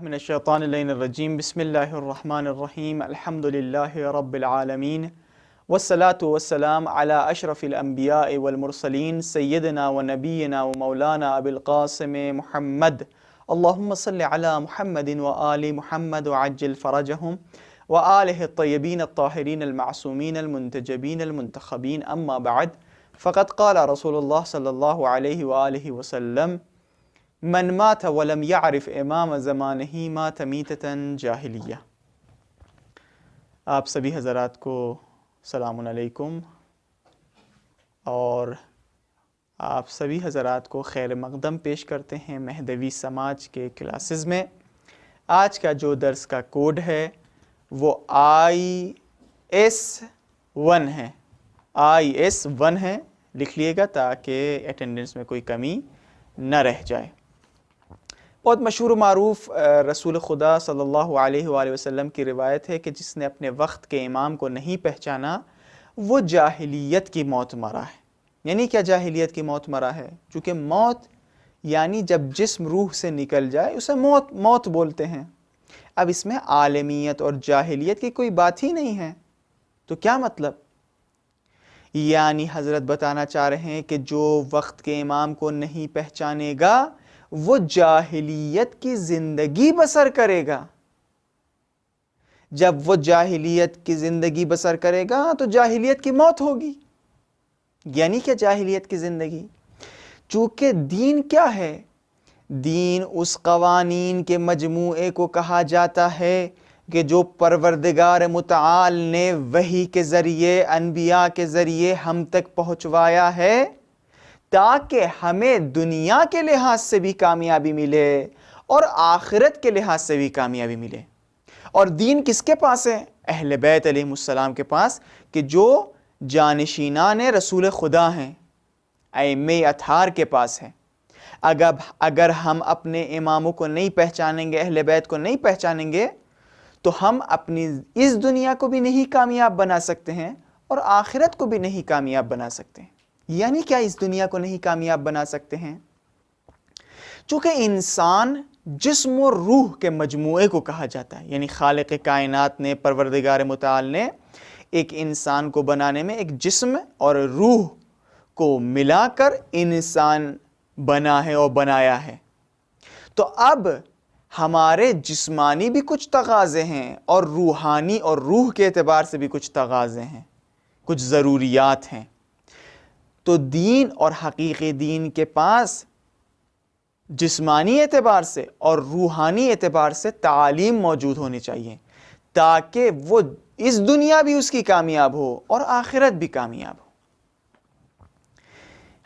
من الشیطان اللعین الرجیم بسم اللہ الرحمن الرحیم الحمد للہ رب العالمین والصلاة والسلام علی اشرف الانبیاء والمرسلین سیدنا و نبینا و مولانا ابی القاسم محمد اللہم صل علی محمد و آل محمد وعجل فرجہم و آلہ الطیبین الطاہرین المعصومین المنتجبین المنتخبین اما بعد فقد قال رسول اللہ صلی اللہ علیہ وآلہ وسلم من مات ولم يعرف امام زمانہ مات میتۃ جاہلیہ۔ آپ سبھی حضرات کو السلام علیکم، اور آپ سبھی حضرات کو خیر مقدم پیش کرتے ہیں مہدوی سماج کے کلاسز میں۔ آج کا جو درس کا کوڈ ہے وہ IS1 ہے، IS1 ہے، لکھ لیے گا تاکہ اٹینڈنس میں کوئی کمی نہ رہ جائے۔ بہت مشہور و معروف رسول خدا صلی اللہ علیہ وآلہ وسلم کی روایت ہے کہ جس نے اپنے وقت کے امام کو نہیں پہچانا وہ جاہلیت کی موت مرا ہے۔ یعنی کیا جاہلیت کی موت مرا ہے؟ چونکہ موت یعنی جب جسم روح سے نکل جائے اسے موت بولتے ہیں۔ اب اس میں عالمیت اور جاہلیت کی کوئی بات ہی نہیں ہے، تو کیا مطلب؟ یعنی حضرت بتانا چاہ رہے ہیں کہ جو وقت کے امام کو نہیں پہچانے گا وہ جاہلیت کی زندگی بسر کرے گا۔ جب وہ جاہلیت کی زندگی بسر کرے گا تو جاہلیت کی موت ہوگی۔ یعنی کہ جاہلیت کی زندگی، چونکہ دین کیا ہے؟ دین اس قوانین کے مجموعے کو کہا جاتا ہے کہ جو پروردگار متعال نے وحی کے ذریعے، انبیاء کے ذریعے ہم تک پہنچوایا ہے تاکہ ہمیں دنیا کے لحاظ سے بھی کامیابی ملے اور آخرت کے لحاظ سے بھی کامیابی ملے۔ اور دین کس کے پاس ہے؟ اہل بیت علیہ السلام کے پاس، کہ جو جانشینان رسول خدا ہیں، ائمہ اطہار کے پاس ہے۔ اگر ہم اپنے اماموں کو نہیں پہچانیں گے، اہل بیت کو نہیں پہچانیں گے، تو ہم اپنی اس دنیا کو بھی نہیں کامیاب بنا سکتے ہیں اور آخرت کو بھی نہیں کامیاب بنا سکتے ہیں۔ یعنی کیا اس دنیا کو نہیں کامیاب بنا سکتے ہیں؟ چونکہ انسان جسم و روح کے مجموعے کو کہا جاتا ہے، یعنی خالق کائنات نے، پروردگار متعال نے ایک انسان کو بنانے میں ایک جسم اور روح کو ملا کر انسان بنا ہے اور بنایا ہے۔ تو اب ہمارے جسمانی بھی کچھ تقاضے ہیں اور روحانی اور روح کے اعتبار سے بھی کچھ تقاضے ہیں، کچھ ضروریات ہیں۔ تو دین اور حقیقی دین کے پاس جسمانی اعتبار سے اور روحانی اعتبار سے تعالیم موجود ہونی چاہیے تاکہ وہ اس دنیا بھی اس کی کامیاب ہو اور آخرت بھی کامیاب ہو۔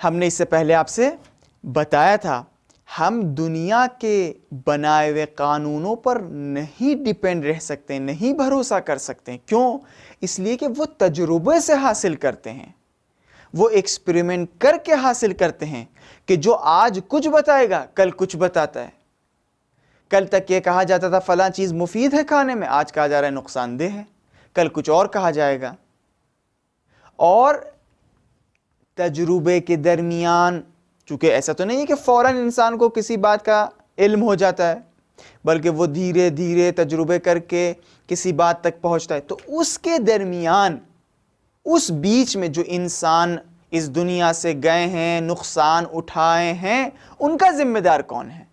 ہم نے اس سے پہلے آپ سے بتایا تھا، ہم دنیا کے بنائے ہوئے قانونوں پر نہیں ڈیپینڈ رہ سکتے، نہیں بھروسہ کر سکتے۔ کیوں؟ اس لیے کہ وہ تجربے سے حاصل کرتے ہیں، وہ ایکسپیریمنٹ کر کے حاصل کرتے ہیں کہ جو آج کچھ بتائے گا کل کچھ بتاتا ہے۔ کل تک یہ کہا جاتا تھا فلاں چیز مفید ہے کھانے میں، آج کہا جا رہا ہے نقصان دہ ہے، کل کچھ اور کہا جائے گا۔ اور تجربے کے درمیان، چونکہ ایسا تو نہیں ہے کہ فوراً انسان کو کسی بات کا علم ہو جاتا ہے، بلکہ وہ دھیرے دھیرے تجربے کر کے کسی بات تک پہنچتا ہے۔ تو اس کے درمیان، اس بیچ میں جو انسان اس دنیا سے گئے ہیں، نقصان اٹھائے ہیں، ان کا ذمہ دار کون ہے؟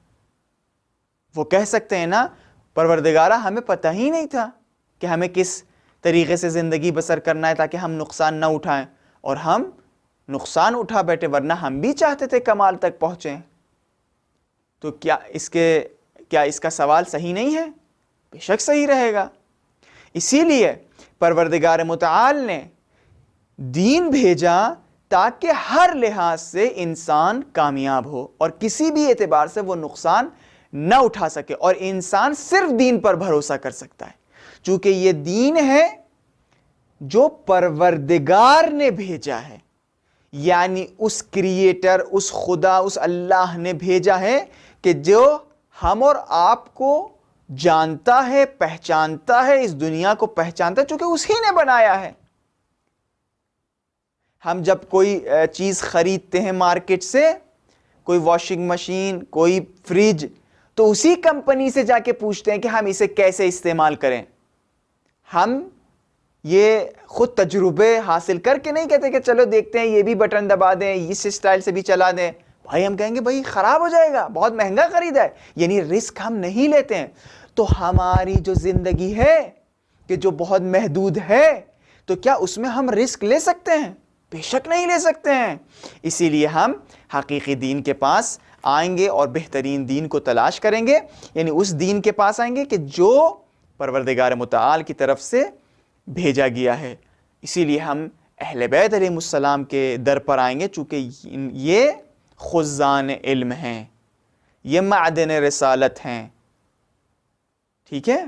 وہ کہہ سکتے ہیں نا، پروردگارہ ہمیں پتہ ہی نہیں تھا کہ ہمیں کس طریقے سے زندگی بسر کرنا ہے تاکہ ہم نقصان نہ اٹھائیں، اور ہم نقصان اٹھا بیٹھے، ورنہ ہم بھی چاہتے تھے کمال تک پہنچیں۔ تو کیا اس کا سوال صحیح نہیں ہے؟ بے شک صحیح رہے گا۔ اسی لیے پروردگار متعال نے دین بھیجا تاکہ ہر لحاظ سے انسان کامیاب ہو اور کسی بھی اعتبار سے وہ نقصان نہ اٹھا سکے، اور انسان صرف دین پر بھروسہ کر سکتا ہے، چونکہ یہ دین ہے جو پروردگار نے بھیجا ہے، یعنی اس کریٹر، اس خدا، اس اللہ نے بھیجا ہے کہ جو ہم اور آپ کو جانتا ہے، پہچانتا ہے، اس دنیا کو پہچانتا ہے، چونکہ اسی نے بنایا ہے۔ ہم جب کوئی چیز خریدتے ہیں مارکیٹ سے، کوئی واشنگ مشین، کوئی فریج، تو اسی کمپنی سے جا کے پوچھتے ہیں کہ ہم اسے کیسے استعمال کریں۔ ہم یہ خود تجربے حاصل کر کے نہیں کہتے کہ چلو دیکھتے ہیں، یہ بھی بٹن دبا دیں، اس اسٹائل سے بھی چلا دیں، بھائی ہم کہیں گے بھائی خراب ہو جائے گا، بہت مہنگا خریدا ہے، یعنی رسک ہم نہیں لیتے ہیں۔ تو ہماری جو زندگی ہے کہ جو بہت محدود ہے، تو کیا اس میں ہم رسک لے سکتے ہیں؟ بے شک نہیں لے سکتے ہیں۔ اسی لیے ہم حقیقی دین کے پاس آئیں گے اور بہترین دین کو تلاش کریں گے، یعنی اس دین کے پاس آئیں گے کہ جو پروردگار متعال کی طرف سے بھیجا گیا ہے۔ اسی لیے ہم اہل بیت علیہ السلام کے در پر آئیں گے، چونکہ یہ خزان علم ہیں، یہ معدن رسالت ہیں، ٹھیک ہے،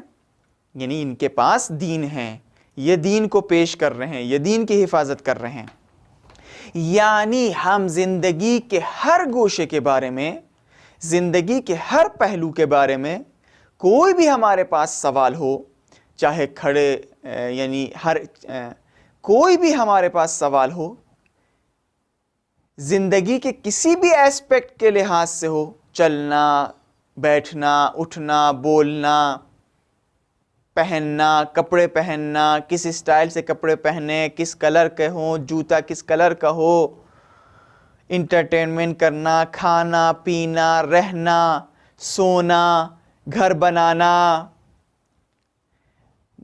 یعنی ان کے پاس دین ہے، یہ دین کو پیش کر رہے ہیں، یہ دین کی حفاظت کر رہے ہیں۔ یعنی ہم زندگی کے ہر گوشے کے بارے میں، زندگی کے ہر پہلو کے بارے میں کوئی بھی ہمارے پاس سوال ہو، چاہے کھڑے یعنی کوئی بھی ہمارے پاس سوال ہو، زندگی کے کسی بھی ایسپیکٹ کے لحاظ سے ہو، چلنا، بیٹھنا، اٹھنا، بولنا، پہننا، کپڑے پہننا، کس اسٹائل سے کپڑے پہنے، کس کلر کے ہوں، جوتا کس کلر کا ہو، انٹرٹینمنٹ کرنا، کھانا پینا، رہنا، سونا، گھر بنانا،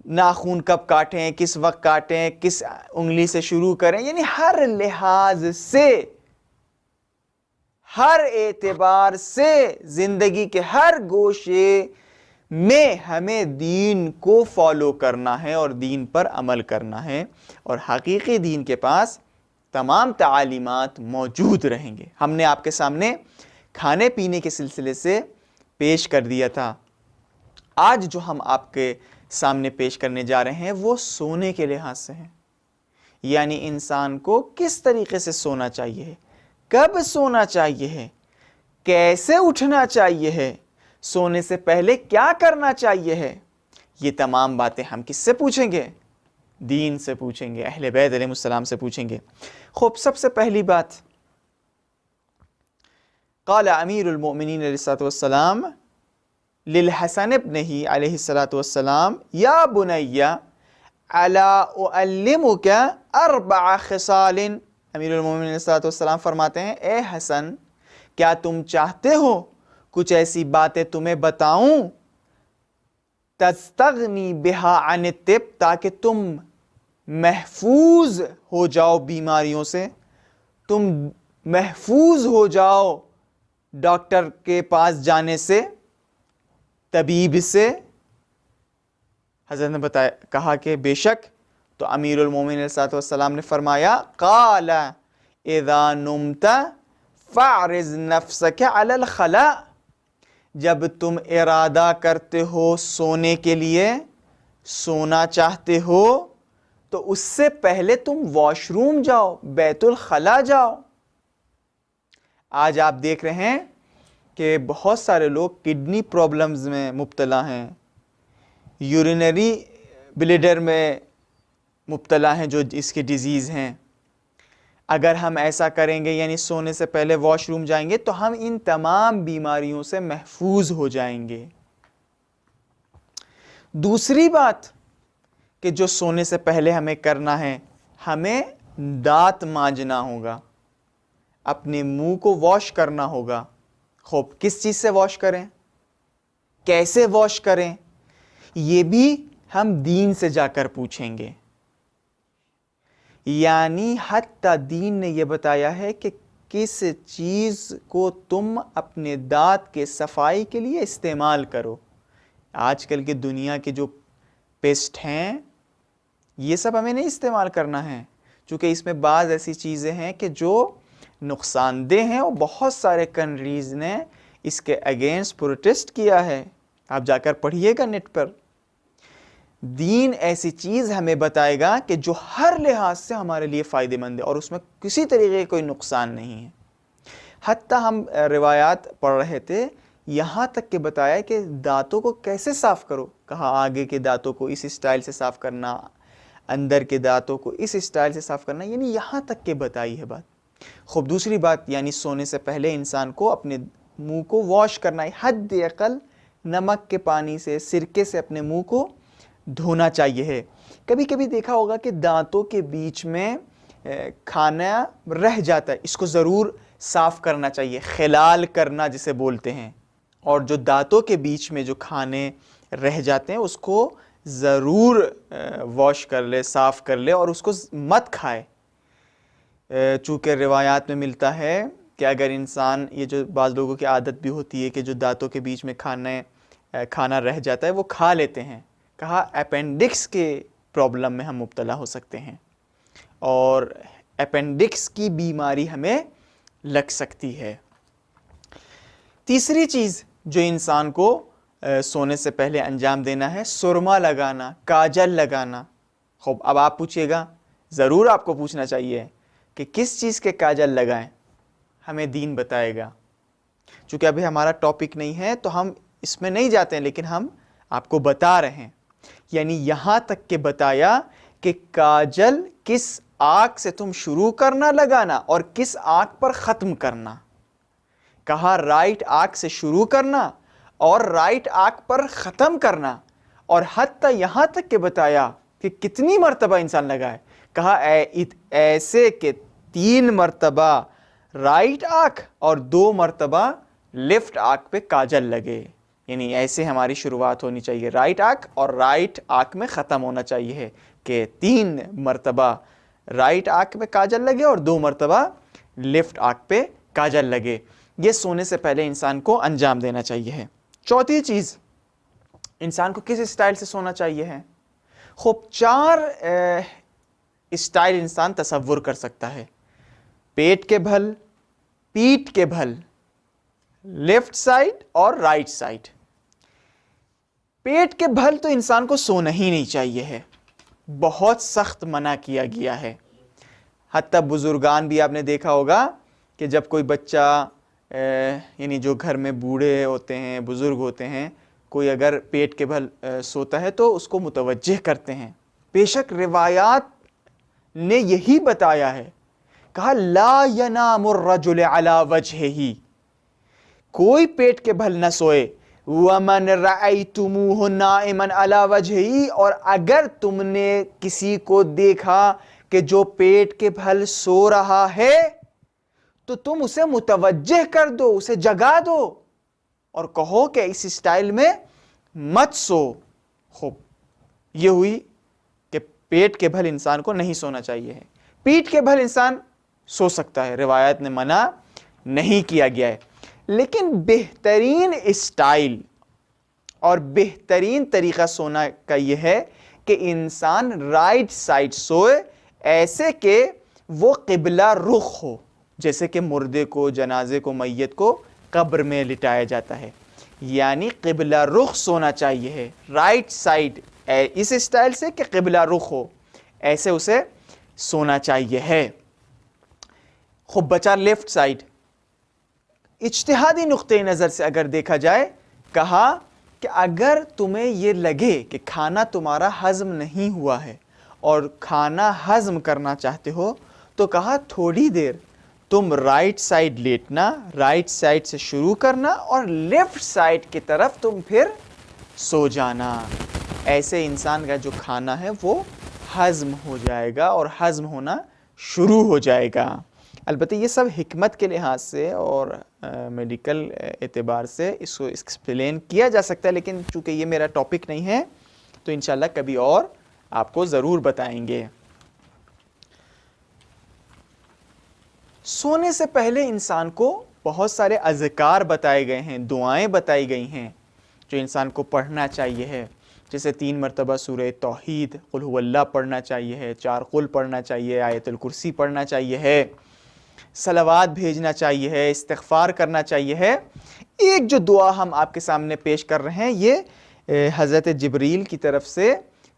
ناخن کب کاٹیں، کس وقت کاٹیں، کس انگلی سے شروع کریں، یعنی ہر لحاظ سے، ہر اعتبار سے زندگی کے ہر گوشے میں ہمیں دین کو فالو کرنا ہے اور دین پر عمل کرنا ہے، اور حقیقی دین کے پاس تمام تعلیمات موجود رہیں گے۔ ہم نے آپ کے سامنے کھانے پینے کے سلسلے سے پیش کر دیا تھا۔ آج جو ہم آپ کے سامنے پیش کرنے جا رہے ہیں وہ سونے کے لحاظ سے ہیں، یعنی انسان کو کس طریقے سے سونا چاہیے ہے، کب سونا چاہیے ہے، کیسے اٹھنا چاہیے ہے، سونے سے پہلے کیا کرنا چاہیے ہے۔ یہ تمام باتیں ہم کس سے پوچھیں گے؟ دین سے پوچھیں گے، اہل بیت علیہ السلام سے پوچھیں گے۔ خوب، سب سے پہلی بات، قال امیر المؤمنین علیہ السلام للحسن ابنہ علیہ السلام یا بنی الا اعلمک اربع خصال۔ امیر المؤمنین علیہ السلام فرماتے ہیں، اے حسن، کیا تم چاہتے ہو کچھ ایسی باتیں تمہیں بتاؤں تستغنی بہا عن الطب، تاکہ تم محفوظ ہو جاؤ بیماریوں سے، تم محفوظ ہو جاؤ ڈاکٹر کے پاس جانے سے، طبیب سے۔ حضرت نے کہا کہ بے شک، تو امیر المومنین علیہ السلام نے فرمایا، قال اذا نمت فاعرض نفسک علی الخلاء، جب تم ارادہ کرتے ہو سونے کے لیے، سونا چاہتے ہو، تو اس سے پہلے تم واش روم جاؤ، بیت الخلاء جاؤ۔ آج آپ دیکھ رہے ہیں کہ بہت سارے لوگ کڈنی پرابلمز میں مبتلا ہیں، یورینری بلیڈر میں مبتلا ہیں، جو اس کی ڈیزیز ہیں۔ اگر ہم ایسا کریں گے، یعنی سونے سے پہلے واش روم جائیں گے، تو ہم ان تمام بیماریوں سے محفوظ ہو جائیں گے۔ دوسری بات کہ جو سونے سے پہلے ہمیں کرنا ہے، ہمیں دانت مانجنا ہوگا، اپنے منہ کو واش کرنا ہوگا۔ خوب، کس چیز سے واش کریں، کیسے واش کریں، یہ بھی ہم دین سے جا کر پوچھیں گے۔ یعنی حتیٰ دین نے یہ بتایا ہے کہ کس چیز کو تم اپنے دانت کے صفائی کے لیے استعمال کرو۔ آج کل کی دنیا کے جو پیسٹ ہیں، یہ سب ہمیں نہیں استعمال کرنا ہے، چونکہ اس میں بعض ایسی چیزیں ہیں کہ جو نقصان دہ ہیں، اور بہت سارے کنٹریز نے اس کے اگینسٹ پروٹیسٹ کیا ہے. آپ جا کر پڑھیے گا نیٹ پر. دین ایسی چیز ہمیں بتائے گا کہ جو ہر لحاظ سے ہمارے لیے فائدہ مند ہے اور اس میں کسی طریقے کا کوئی نقصان نہیں ہے. حتیٰ ہم روایات پڑھ رہے تھے، یہاں تک کہ بتایا کہ دانتوں کو کیسے صاف کرو. کہا آگے کے دانتوں کو اس اسٹائل سے صاف کرنا، اندر کے دانتوں کو اس اسٹائل سے صاف کرنا، یعنی یہاں تک کہ بتائی ہے بات. خوب دوسری بات، یعنی سونے سے پہلے انسان کو اپنے منہ کو واش کرنا ہے، حد اقل نمک کے پانی سے، سرکے سے اپنے منہ کو دھونا چاہیے ہے. کبھی کبھی دیکھا ہوگا کہ دانتوں کے بیچ میں کھانا رہ جاتا ہے، اس کو ضرور صاف کرنا چاہیے، خلال کرنا جسے بولتے ہیں. اور جو دانتوں کے بیچ میں جو کھانے رہ جاتے ہیں اس کو ضرور واش کر لے، صاف کر لے، اور اس کو مت کھائے. چونکہ روایات میں ملتا ہے کہ اگر انسان، یہ جو بعض لوگوں کی عادت بھی ہوتی ہے کہ جو دانتوں کے بیچ میں کھانا رہ جاتا ہے وہ کھا لیتے ہیں. کہا اپینڈکس کے پرابلم میں ہم مبتلا ہو سکتے ہیں اور اپینڈکس کی بیماری ہمیں لگ سکتی ہے. تیسری چیز جو انسان کو سونے سے پہلے انجام دینا ہے، سرما لگانا، کاجل لگانا. خوب اب آپ پوچھئے گا، ضرور آپ کو پوچھنا چاہیے کہ کس چیز کے کاجل لگائیں. ہمیں دین بتائے گا. چونکہ ابھی ہمارا ٹاپک نہیں ہے تو ہم اس میں نہیں جاتے ہیں، لیکن ہم آپ کو بتا رہے ہیں. یعنی یہاں تک کہ بتایا کہ کاجل کس آنکھ سے تم شروع کرنا لگانا اور کس آنکھ پر ختم کرنا. کہا رائٹ آنکھ سے شروع کرنا اور رائٹ آنکھ پر ختم کرنا. اور حتیٰ یہاں تک کہ بتایا کہ کتنی مرتبہ انسان لگائے. کہا ایسے کہ 3 مرتبہ رائٹ آنکھ اور 2 مرتبہ لیفٹ آنکھ پہ کاجل لگے. یعنی ایسے ہماری شروعات ہونی چاہیے، رائٹ آنکھ اور رائٹ آنکھ میں ختم ہونا چاہیے ہے کہ 3 مرتبہ رائٹ آنکھ پہ کاجل لگے اور 2 مرتبہ لیفٹ آنکھ پہ کاجل لگے. یہ سونے سے پہلے انسان کو انجام دینا چاہیے ہے. چوتھی چیز، انسان کو کس اسٹائل سے سونا چاہیے ہے. خوب 4 اسٹائل انسان تصور کر سکتا ہے. پیٹ کے بھل، پیٹھ کے بھل، لیفٹ سائڈ اور رائٹ سائڈ. پیٹ کے بھل تو انسان کو سونا ہی نہیں چاہیے ہے، بہت سخت منع کیا گیا ہے. حتیٰ بزرگان بھی آپ نے دیکھا ہوگا کہ جب کوئی بچہ یعنی جو گھر میں بوڑھے ہوتے ہیں، بزرگ ہوتے ہیں، کوئی اگر پیٹ کے بھل سوتا ہے تو اس کو متوجہ کرتے ہیں. بے شک روایات نے یہی بتایا ہے. کہا لا ینام الرجل علی وجہہ، کوئی پیٹ کے بھل نہ سوئے. وَمَنْ رَأَيْتُمُوهُ نَائِمًا عَلَى وَجْهِهِ، اور اگر تم نے کسی کو دیکھا کہ جو پیٹ کے بھل سو رہا ہے تو تم اسے متوجہ کر دو، اسے جگا دو اور کہو کہ اس اسٹائل میں مت سو. خوب یہ ہوئی کہ پیٹ کے بھل انسان کو نہیں سونا چاہیے ہے. پیٹھ کے بھل انسان سو سکتا ہے، روایت نے منع نہیں کیا گیا ہے. لیکن بہترین اسٹائل اور بہترین طریقہ سونا کا یہ ہے کہ انسان رائٹ سائڈ سوئے، ایسے کہ وہ قبلہ رخ ہو. جیسے کہ مردے کو، جنازے کو، میت کو قبر میں لٹایا جاتا ہے، یعنی قبلہ رخ سونا چاہیے ہے. رائٹ سائڈ اس اسٹائل سے کہ قبلہ رخ ہو، ایسے اسے سونا چاہیے ہے. خوب بچا لیفٹ سائڈ. اجتہادی نقطۂ نظر سے اگر دیکھا جائے، کہا کہ اگر تمہیں یہ لگے کہ کھانا تمہارا ہضم نہیں ہوا ہے اور کھانا ہضم کرنا چاہتے ہو تو کہا تھوڑی دیر تم رائٹ سائڈ لیٹنا، رائٹ سائڈ سے شروع کرنا اور لیفٹ سائڈ کی طرف تم پھر سو جانا. ایسے انسان کا جو کھانا ہے وہ ہضم ہو جائے گا اور ہضم ہونا شروع ہو جائے گا. البتہ یہ سب حکمت کے لحاظ سے اور میڈیکل اعتبار سے اس کو ایکسپلین کیا جا سکتا ہے، لیکن چونکہ یہ میرا ٹاپک نہیں ہے تو انشاءاللہ کبھی اور آپ کو ضرور بتائیں گے. سونے سے پہلے انسان کو بہت سارے اذکار بتائے گئے ہیں، دعائیں بتائی گئی ہیں جو انسان کو پڑھنا چاہیے ہے. جیسے 3 مرتبہ سورہ توحید قل هو اللہ پڑھنا چاہیے ہے، 4 قل پڑھنا چاہیے، آیت الکرسی پڑھنا چاہیے ہے، صلوات بھیجنا چاہیے ہے، استغفار کرنا چاہیے ہے۔ ایک جو دعا ہم آپ کے سامنے پیش کر رہے ہیں یہ حضرت جبریل کی طرف سے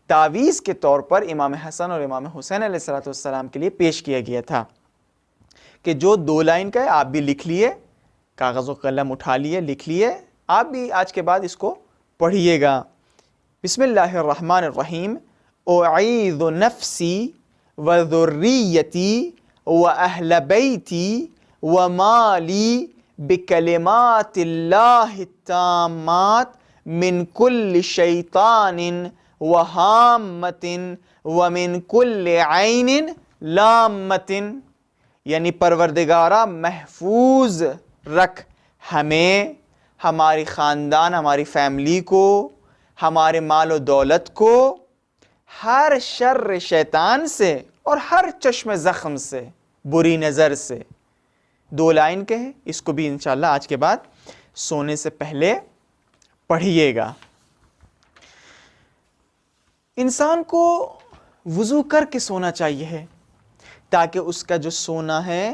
تعویذ کے طور پر امام حسن اور امام حسین علیہ السلام کے لیے پیش کیا گیا تھا، کہ جو 2 لائن کا ہے آپ بھی لکھ لیے، کاغذ و قلم اٹھا لیے، لکھ لیے، آپ بھی آج کے بعد اس کو پڑھیے گا۔ بسم اللہ الرحمن الرحیم، اعیذ نفسی وذریتی واہل بیتی ومالی بکلمات اللہ التامات من کل شیطان وہامت ومن کل عین لامت، یعنی پروردگارہ محفوظ رکھ ہمیں، ہماری خاندان، ہماری فیملی کو، ہمارے مال و دولت کو ہر شر شیطان سے اور ہر چشم زخم سے، بری نظر سے۔ 2 لائن کے ہیں، اس کو بھی انشاءاللہ آج کے بعد سونے سے پہلے پڑھیے گا۔ انسان کو وضو کر کے سونا چاہیے ہے، تاکہ اس کا جو سونا ہے،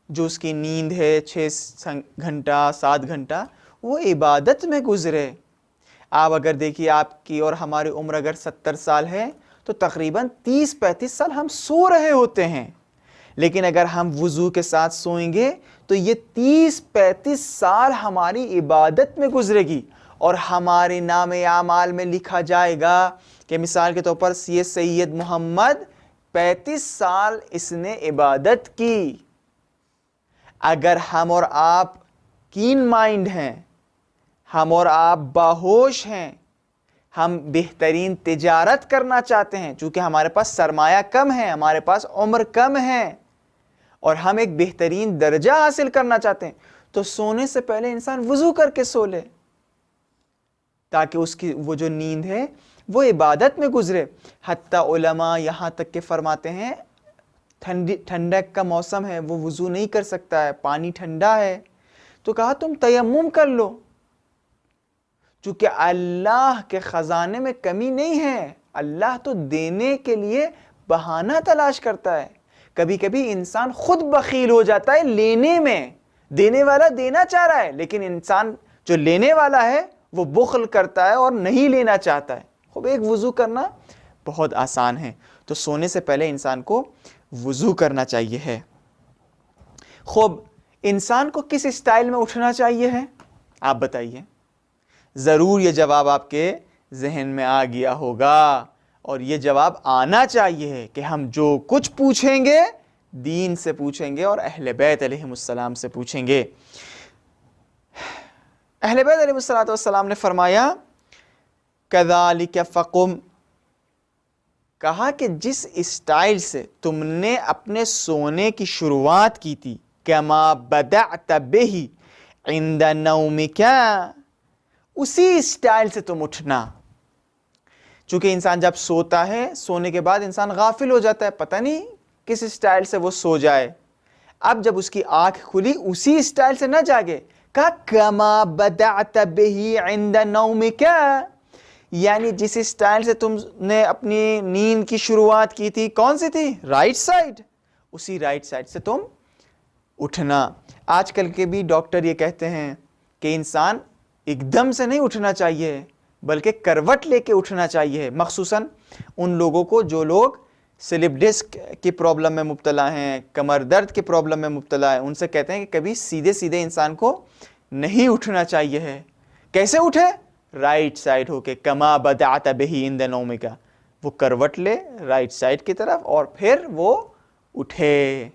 جو اس کی نیند ہے 6 گھنٹہ 7 گھنٹہ، وہ عبادت میں گزرے۔ آپ اگر دیکھیے آپ کی اور ہماری عمر اگر 70 سال ہے تو تقریباً 30-35 سال ہم سو رہے ہوتے ہیں، لیکن اگر ہم وضو کے ساتھ سوئیں گے تو یہ 30-35 سال ہماری عبادت میں گزرے گی، اور ہمارے نام اعمال میں لکھا جائے گا کہ مثال کے طور پر یہ سید محمد 35 سال اس نے عبادت کی۔ اگر ہم اور آپ کین مائنڈ ہیں، ہم اور آپ باہوش ہیں، ہم بہترین تجارت کرنا چاہتے ہیں، چونکہ ہمارے پاس سرمایہ کم ہے، ہمارے پاس عمر کم ہے، اور ہم ایک بہترین درجہ حاصل کرنا چاہتے ہیں، تو سونے سے پہلے انسان وضو کر کے سو لے، تاکہ اس کی وہ جو نیند ہے وہ عبادت میں گزرے۔ حتیٰ علماء یہاں تک کہ فرماتے ہیں ٹھنڈک کا موسم ہے، وہ وضو نہیں کر سکتا ہے، پانی ٹھنڈا ہے، تو کہا تم تیمم کر لو، چونکہ اللہ کے خزانے میں کمی نہیں ہے، اللہ تو دینے کے لیے بہانہ تلاش کرتا ہے۔ کبھی کبھی انسان خود بخیل ہو جاتا ہے لینے میں، دینے والا دینا چاہ رہا ہے، لیکن انسان جو لینے والا ہے وہ بخل کرتا ہے اور نہیں لینا چاہتا ہے۔ خوب ایک وضو کرنا بہت آسان ہے، تو سونے سے پہلے انسان کو وضو کرنا چاہیے ہے۔ خوب انسان کو کس اسٹائل میں اٹھنا چاہیے ہے آپ بتائیے؟ ضرور یہ جواب آپ کے ذہن میں آ گیا ہوگا، اور یہ جواب آنا چاہیے ہے کہ ہم جو کچھ پوچھیں گے دین سے پوچھیں گے اور اہل بیت علیہم السلام سے پوچھیں گے۔ اہل بیت علیہ السلام نے فرمایا کَذَلِكَ فَقُمْ، کہا کہ جس اسٹائل سے تم نے اپنے سونے کی شروعات کی تھی، كَمَا بَدَعْتَ بِهِ عِنْدَ نَوْمِكَ، اسی اسٹائل سے تم اٹھنا۔ چونکہ انسان جب سوتا ہے، سونے کے بعد انسان غافل ہو جاتا ہے، پتہ نہیں کس اسٹائل سے وہ سو جائے۔ اب جب اس کی آنکھ کھلی اسی اسٹائل سے نہ جاگے، کہا کَمَا بَدَعْتَ بِهِ عِنْدَ نَوْمِكَ، یعنی جس اسٹائل سے تم نے اپنی نیند کی شروعات کی تھی، کون سی تھی؟ رائٹ سائڈ، اسی رائٹ سائڈ سے تم اٹھنا۔ آج کل کے بھی ڈاکٹر یہ کہتے ہیں کہ انسان ایک دم سے نہیں اٹھنا چاہیے، بلکہ کروٹ لے کے اٹھنا چاہیے، مخصوصاً ان لوگوں کو جو لوگ سلپ ڈسک کی پرابلم میں مبتلا ہیں، کمر درد کی پرابلم میں مبتلا ہیں، ان سے کہتے ہیں کہ کبھی سیدھے سیدھے انسان کو نہیں اٹھنا چاہیے ہے۔ کیسے اٹھے؟ رائٹ سائڈ ہو کے، کما بدعت بہ عند نومک، وہ کروٹ لے رائٹ سائڈ کی طرف اور پھر وہ اٹھے۔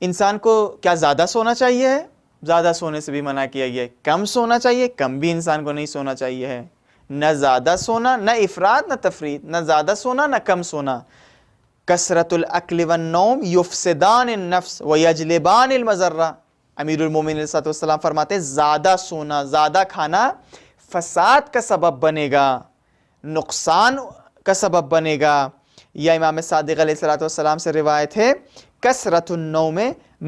انسان کو کیا زیادہ سونا چاہیے ہے؟ زیادہ سونے سے بھی منع کیا گیا ہے۔ کم سونا چاہیے؟ کم بھی انسان کو نہیں سونا چاہیے ہے۔ نہ زیادہ سونا، نہ افراد نہ تفرید، نہ زیادہ سونا نہ کم سونا۔ کثرت الاکل والنوم یفسدان النفس ویجلبان المضرہ، امیر المومنین علیہ السلام فرماتے ہیں زیادہ سونا، زیادہ کھانا فساد کا سبب بنے گا، نقصان کا سبب بنے گا۔ یا امام صادق علیہ السلام سے روایت ہے کثرت النوم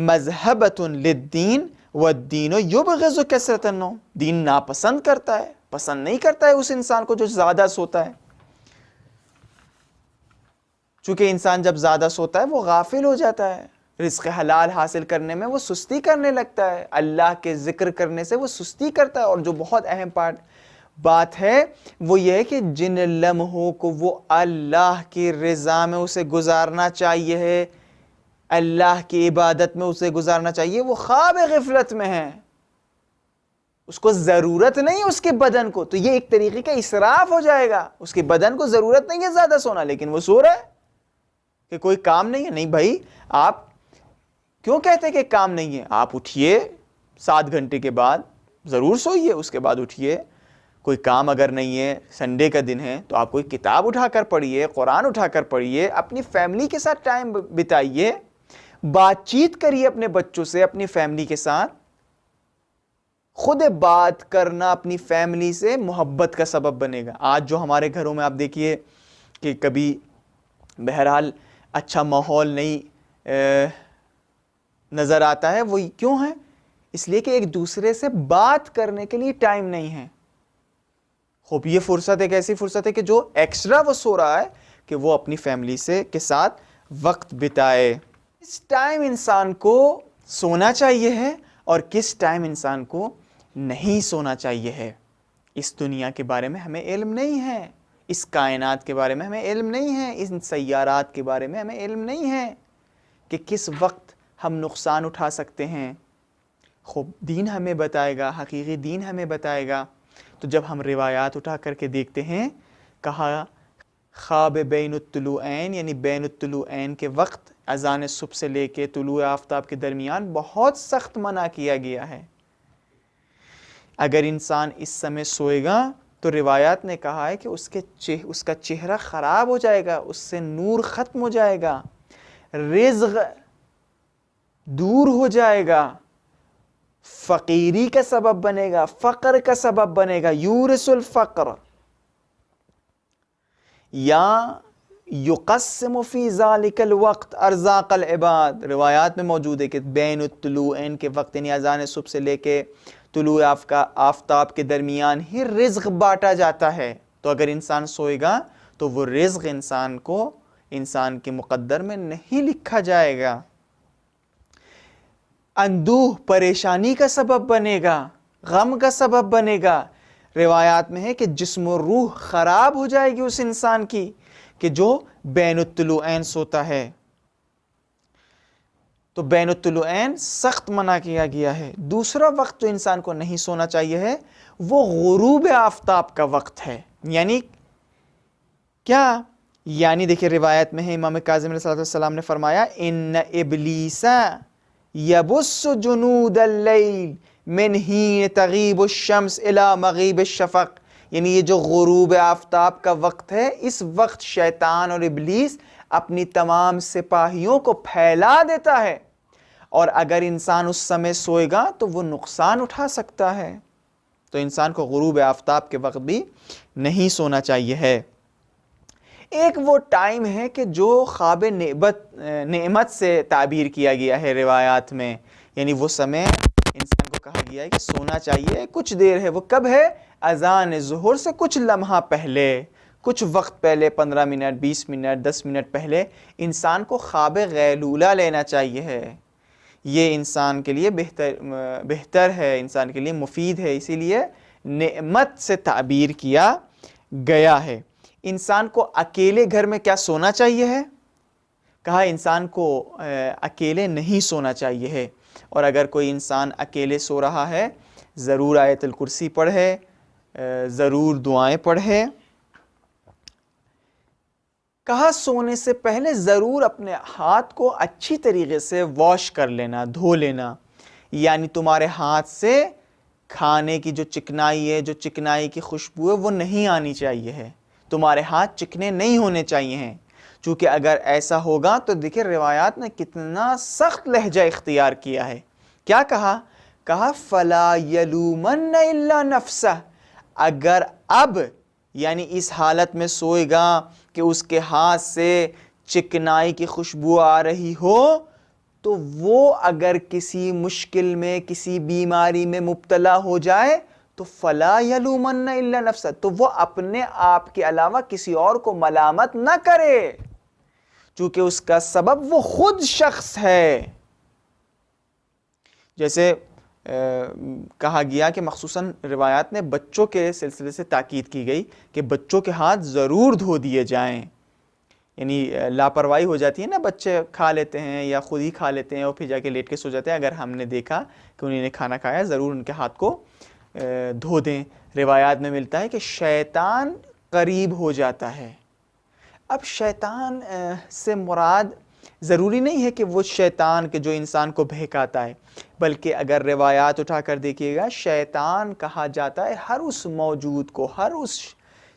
مذہبۃ للدین والدین یبغض کثرت النوم، دین ناپسند کرتا ہے پسند نہیں کرتا ہے اس انسان کو جو زیادہ سوتا ہے. چونکہ انسان جب زیادہ سوتا ہے وہ غافل ہو جاتا ہے, رزق حلال حاصل کرنے میں وہ سستی کرنے لگتا ہے, اللہ کے ذکر کرنے سے وہ سستی کرتا ہے. اور جو بہت اہم بات ہے وہ یہ ہے کہ جن لمحوں کو وہ اللہ کی رضا میں اسے گزارنا چاہیے ہے, اللہ کی عبادت میں اسے گزارنا چاہیے, وہ خواب غفلت میں ہے, اس کو ضرورت نہیں اس کے بدن کو. تو یہ ایک طریقے کا اسراف ہو جائے گا. اس کے بدن کو ضرورت نہیں ہے زیادہ سونا, لیکن وہ سو رہا ہے کہ کوئی کام نہیں ہے. نہیں بھائی, آپ کیوں کہتے ہیں کہ کام نہیں ہے؟ آپ اٹھیے 7 گھنٹے کے بعد ضرور سوئیے, اس کے بعد اٹھیے. کوئی کام اگر نہیں ہے, سنڈے کا دن ہے, تو آپ کوئی کتاب اٹھا کر پڑھیے, قرآن اٹھا کر پڑھیے, اپنی فیملی کے ساتھ ٹائم بتائیے, بات چیت کریے اپنے بچوں سے, اپنی فیملی کے ساتھ. خود بات کرنا اپنی فیملی سے محبت کا سبب بنے گا. آج جو ہمارے گھروں میں آپ دیکھیے کہ کبھی بہرحال اچھا ماحول نہیں نظر آتا ہے, وہ کیوں ہے؟ اس لیے کہ ایک دوسرے سے بات کرنے کے لیے ٹائم نہیں ہے. خوب یہ فرصت ایک ایسی فرصت ہے کہ جو ایکسٹرا وہ سو رہا ہے کہ وہ اپنی فیملی سے کے ساتھ وقت بتائے. کس ٹائم انسان کو سونا چاہیے ہے اور کس ٹائم انسان کو نہیں سونا چاہیے ہے, اس دنیا کے بارے میں ہمیں علم نہیں ہے, اس کائنات کے بارے میں ہمیں علم نہیں ہے, ان سیارات کے بارے میں ہمیں علم نہیں ہے کہ کس وقت ہم نقصان اٹھا سکتے ہیں. خوب دین ہمیں بتائے گا, حقیقی دین ہمیں بتائے گا. تو جب ہم روایات اٹھا کر کے دیکھتے ہیں, کہا خواب بین الطلوعین, یعنی بین الطلوعین کے وقت اذان صبح سے لے کے طلوع آفتاب کے درمیان بہت سخت منع کیا گیا ہے. اگر انسان اس سمے سوئے گا تو روایات نے کہا ہے کہ اس کا چہرہ خراب ہو جائے گا, اس سے نور ختم ہو جائے گا, رزق دور ہو جائے گا, فقیری کا سبب بنے گا, فقر کا سبب بنے گا, یورث الفقر, یا یقسم فی ذالک الوقت ارزاق العباد. روایات میں موجود ہے کہ بین الطلوعین کے وقت, یعنی اذان صبح سے لے کے طلوع آفتاب کے درمیان ہی رزق بانٹا جاتا ہے. تو اگر انسان سوئے گا تو وہ رزق انسان کے مقدر میں نہیں لکھا جائے گا. اندوہ پریشانی کا سبب بنے گا, غم کا سبب بنے گا. روایات میں ہے کہ جسم و روح خراب ہو جائے گی اس انسان کی کہ جو بین الطلوعین سوتا ہے. تو بین الطلوعین سخت منع کیا گیا ہے. دوسرا وقت جو انسان کو نہیں سونا چاہیے ہے وہ غروب آفتاب کا وقت ہے. یعنی کیا؟ یعنی دیکھیں روایت میں ہے, امام کاظم علیہ السلام نے فرمایا ان ابلیس یبث جنود اللیل من حین تغیب الشمس الی مغیب الشفق. یعنی یہ جو غروب آفتاب کا وقت ہے, اس وقت شیطان اور ابلیس اپنی تمام سپاہیوں کو پھیلا دیتا ہے, اور اگر انسان اس سمے سوئے گا تو وہ نقصان اٹھا سکتا ہے. تو انسان کو غروب آفتاب کے وقت بھی نہیں سونا چاہیے ہے. ایک وہ ٹائم ہے کہ جو خواب نعمت سے تعبیر کیا گیا ہے روایات میں, یعنی وہ سمے انسان کو کہا گیا ہے کہ سونا چاہیے, کچھ دیر ہے. وہ کب ہے؟ اذان ظہر سے کچھ لمحہ پہلے, کچھ وقت پہلے, 15 منٹ, 20 منٹ, 10 منٹ پہلے انسان کو خواب غیلولہ لینا چاہیے ہے. یہ انسان کے لیے بہتر ہے, انسان کے لیے مفید ہے, اسی لیے نعمت سے تعبیر کیا گیا ہے. انسان کو اکیلے گھر میں کیا سونا چاہیے ہے؟ کہا انسان کو اکیلے نہیں سونا چاہیے ہے, اور اگر کوئی انسان اکیلے سو رہا ہے ضرور آیت الکرسی پڑھے, ضرور دعائیں پڑھے. کہا سونے سے پہلے ضرور اپنے ہاتھ کو اچھی طریقے سے واش کر لینا, دھو لینا. یعنی تمہارے ہاتھ سے کھانے کی جو چکنائی ہے, جو چکنائی کی خوشبو ہے, وہ نہیں آنی چاہیے ہے. تمہارے ہاتھ چکنے نہیں ہونے چاہیے ہیں, چونکہ اگر ایسا ہوگا تو دیکھیں روایات نے کتنا سخت لہجہ اختیار کیا ہے. کیا کہا؟ کہا فَلَا يَلُومَنَّ إِلَّا نَفْسَهُ. اگر اب یعنی اس حالت میں سوئے گا کہ اس کے ہاتھ سے چکنائی کی خوشبو آ رہی ہو, تو وہ اگر کسی مشکل میں, کسی بیماری میں مبتلا ہو جائے تو فلا یلومن الا نفسہ، تو وہ اپنے آپ کے علاوہ کسی اور کو ملامت نہ کرے، چونکہ اس کا سبب وہ خود شخص ہے۔ جیسے کہا گیا کہ مخصوصاً روایات میں بچوں کے سلسلے سے تاکید کی گئی کہ بچوں کے ہاتھ ضرور دھو دیے جائیں، یعنی لاپرواہی ہو جاتی ہے نا، بچے کھا لیتے ہیں یا خود ہی کھا لیتے ہیں اور پھر جا کے لیٹ کے سو جاتے ہیں، اگر ہم نے دیکھا کہ انہوں نے کھانا کھایا ضرور ان کے ہاتھ کو دھو دیں۔ روایات میں ملتا ہے کہ شیطان قریب ہو جاتا ہے۔ اب شیطان سے مراد ضروری نہیں ہے کہ وہ شیطان کہ جو انسان کو بہکاتا ہے، بلکہ اگر روایات اٹھا کر دیکھیے گا، شیطان کہا جاتا ہے ہر اس موجود کو، ہر اس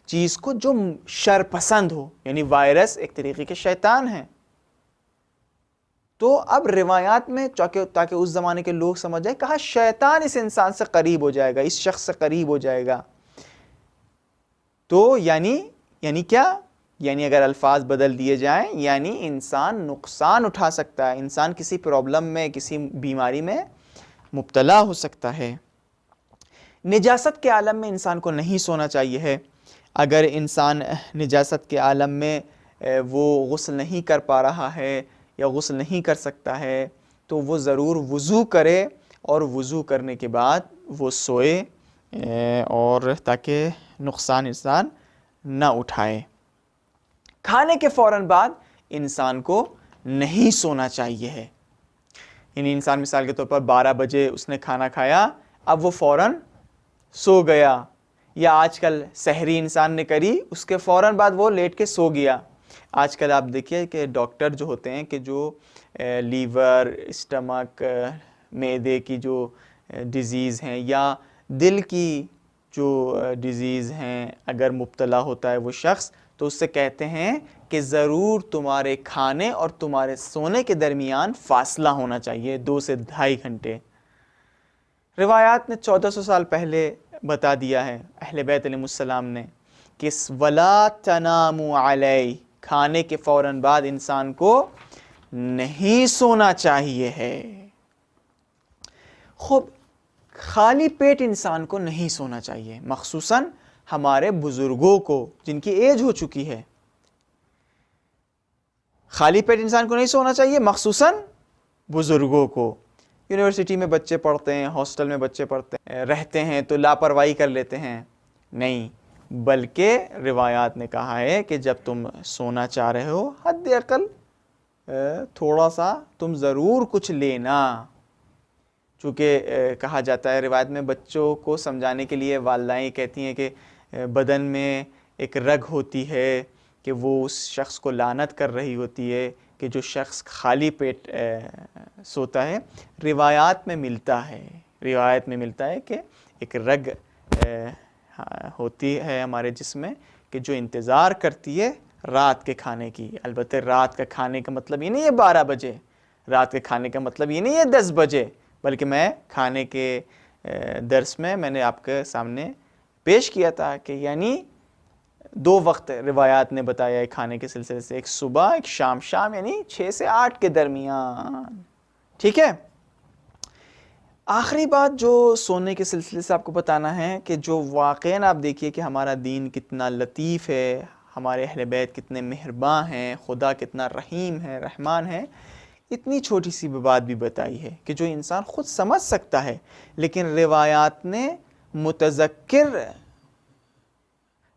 چیز کو جو شر پسند ہو، یعنی وائرس ایک طریقے کے شیطان ہیں۔ تو اب روایات میں تاکہ اس زمانے کے لوگ سمجھ جائیں، کہا شیطان اس انسان سے قریب ہو جائے گا، اس شخص سے قریب ہو جائے گا۔ تو یعنی کیا؟ یعنی اگر الفاظ بدل دیے جائیں، یعنی انسان نقصان اٹھا سکتا ہے، انسان کسی پرابلم میں، کسی بیماری میں مبتلا ہو سکتا ہے۔ نجاست کے عالم میں انسان کو نہیں سونا چاہیے ہے۔ اگر انسان نجاست کے عالم میں وہ غسل نہیں کر پا رہا ہے یا غسل نہیں کر سکتا ہے تو وہ ضرور وضو کرے، اور وضو کرنے کے بعد وہ سوئے، اور تاکہ نقصان انسان نہ اٹھائے۔ کھانے کے فوراً بعد انسان کو نہیں سونا چاہیے ہے، یعنی انسان مثال کے طور پر 12 بجے اس نے کھانا کھایا، اب وہ فوراً سو گیا، یا آج کل سحری انسان نے کری، اس کے فوراً بعد وہ لیٹ کے سو گیا۔ آج کل آپ دیکھیے کہ ڈاکٹر جو ہوتے ہیں کہ جو لیور، اسٹمک، معدے کی جو ڈیزیز ہیں یا دل کی جو ڈیزیز ہیں، اگر مبتلا ہوتا ہے وہ شخص، تو اس سے کہتے ہیں کہ ضرور تمہارے کھانے اور تمہارے سونے کے درمیان فاصلہ ہونا چاہیے 2 سے 2.5 گھنٹے۔ روایات نے 1400 سال پہلے بتا دیا ہے اہل بیت علیہ السلام نے کہ وَلَا تَنَامُوا عَلَيْهِ، کھانے کے فوراً بعد انسان کو نہیں سونا چاہیے ہے۔ خوب خالی پیٹ انسان کو نہیں سونا چاہیے، مخصوصاً ہمارے بزرگوں کو جن کی ایج ہو چکی ہے۔ خالی پیٹ انسان کو نہیں سونا چاہیے، مخصوصاً بزرگوں کو۔ یونیورسٹی میں بچے پڑھتے ہیں، ہاسٹل میں بچے پڑھتے ہیں، رہتے ہیں تو لاپرواہی کر لیتے ہیں، نہیں، بلکہ روایات نے کہا ہے کہ جب تم سونا چاہ رہے ہو، حد اقل تھوڑا سا تم ضرور کچھ لینا، چونکہ کہا جاتا ہے روایت میں بچوں کو سمجھانے کے لیے والدائیں کہتی ہیں کہ بدن میں ایک رگ ہوتی ہے کہ وہ اس شخص کو لعنت کر رہی ہوتی ہے کہ جو شخص خالی پیٹ سوتا ہے۔ روایت میں ملتا ہے کہ ایک رگ ہوتی ہے ہمارے جسم میں کہ جو انتظار کرتی ہے رات کے کھانے کی۔ البتہ رات کا کھانے کا مطلب یہ نہیں ہے 12 بجے، رات کے کھانے کا مطلب یہ نہیں ہے 10 بجے، بلکہ میں کھانے کے درس میں نے آپ کے سامنے پیش کیا تھا کہ یعنی 2 وقت روایات نے بتایا ہے کھانے کے سلسلے سے، ایک صبح، ایک شام، یعنی 6 سے 8 کے درمیان، ٹھیک ہے۔ آخری بات جو سونے کے سلسلے سے آپ کو بتانا ہے کہ جو واقعاً آپ دیکھیے کہ ہمارا دین کتنا لطیف ہے، ہمارے اہل بیت کتنے مہرباں ہیں، خدا کتنا رحیم ہے، رحمان ہے، اتنی چھوٹی سی بات بھی بتائی ہے کہ جو انسان خود سمجھ سکتا ہے، لیکن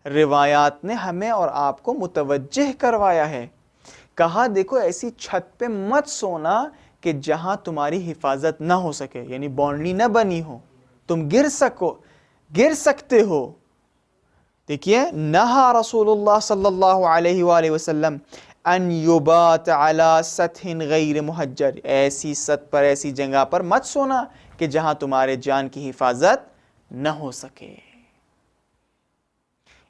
روایات نے ہمیں اور آپ کو متوجہ کروایا ہے۔ کہا دیکھو ایسی چھت پہ مت سونا کہ جہاں تمہاری حفاظت نہ ہو سکے، یعنی باؤنڈری نہ بنی ہو، تم گر سکتے ہو۔ دیکھیے نہا رسول اللہ صلی اللہ علیہ وآلہ وسلم ان یبات علی سطح غیر محجر، ایسی سطح پر، ایسی جگہ پر مت سونا کہ جہاں تمہارے جان کی حفاظت نہ ہو سکے۔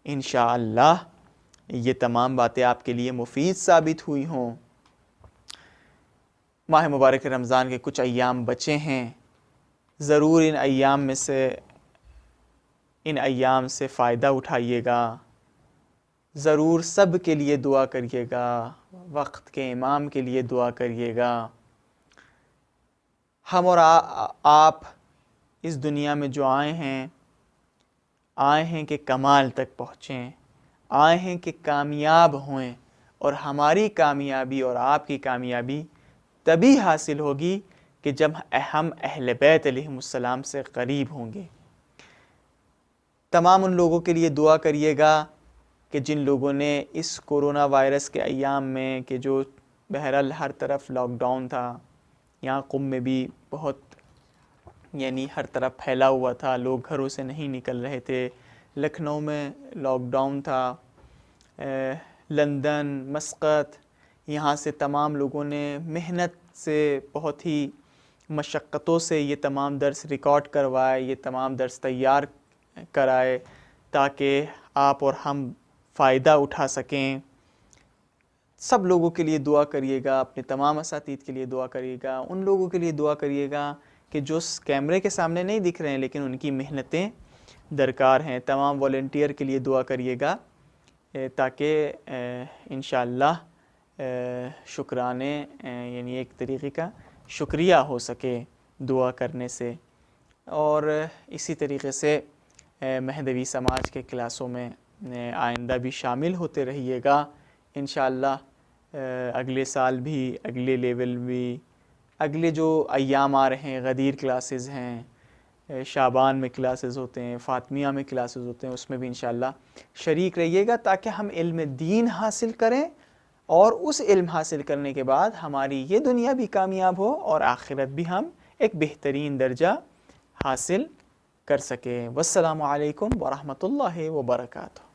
انشاءاللہ یہ تمام باتیں آپ کے لیے مفید ثابت ہوئی ہوں۔ ماہ مبارک رمضان کے کچھ ایام بچے ہیں، ضرور ان ایام سے فائدہ اٹھائیے گا، ضرور سب کے لیے دعا کریے گا، وقت کے امام کے لیے دعا کریے گا۔ ہم اور آپ اس دنیا میں جو آئے ہیں آئے ہیں کہ کمال تک پہنچیں، آئے ہیں کہ کامیاب ہوئیں، اور ہماری کامیابی اور آپ کی کامیابی تبھی حاصل ہوگی کہ جب ہم اہل بیت علیہم السلام سے قریب ہوں گے۔ تمام ان لوگوں کے لیے دعا کریے گا کہ جن لوگوں نے اس کورونا وائرس کے ایام میں، کہ جو بہرحال ہر طرف لاک ڈاؤن تھا، یہاں قم میں بھی بہت یعنی ہر طرف پھیلا ہوا تھا، لوگ گھروں سے نہیں نکل رہے تھے، لکھنؤ میں لاک ڈاؤن تھا، لندن، مسقط، یہاں سے تمام لوگوں نے محنت سے، بہت ہی مشقتوں سے یہ تمام درس ریکارڈ کروائے، یہ تمام درس تیار کرائے تاکہ آپ اور ہم فائدہ اٹھا سکیں۔ سب لوگوں کے لیے دعا کریے گا، اپنے تمام اساتید کے لیے دعا کریے گا، ان لوگوں کے لیے دعا کریے گا کہ جو کیمرے کے سامنے نہیں دکھ رہے ہیں لیکن ان کی محنتیں درکار ہیں۔ تمام والنٹیئر کے لیے دعا کریے گا تاکہ انشاءاللہ شکرانے یعنی ایک طریقے کا شکریہ ہو سکے دعا کرنے سے۔ اور اسی طریقے سے مہدوی سماج کے کلاسوں میں آئندہ بھی شامل ہوتے رہیے گا انشاءاللہ۔ اگلے سال بھی، اگلے لیول بھی، اگلے جو ایام آ رہے ہیں، غدیر کلاسز ہیں، شعبان میں کلاسز ہوتے ہیں، فاطمیہ میں کلاسز ہوتے ہیں، اس میں بھی انشاءاللہ شریک رہیے گا تاکہ ہم علم دین حاصل کریں، اور اس علم حاصل کرنے کے بعد ہماری یہ دنیا بھی کامیاب ہو اور آخرت بھی ہم ایک بہترین درجہ حاصل کر سکیں۔ والسلام علیکم ورحمۃ اللہ وبرکاتہ۔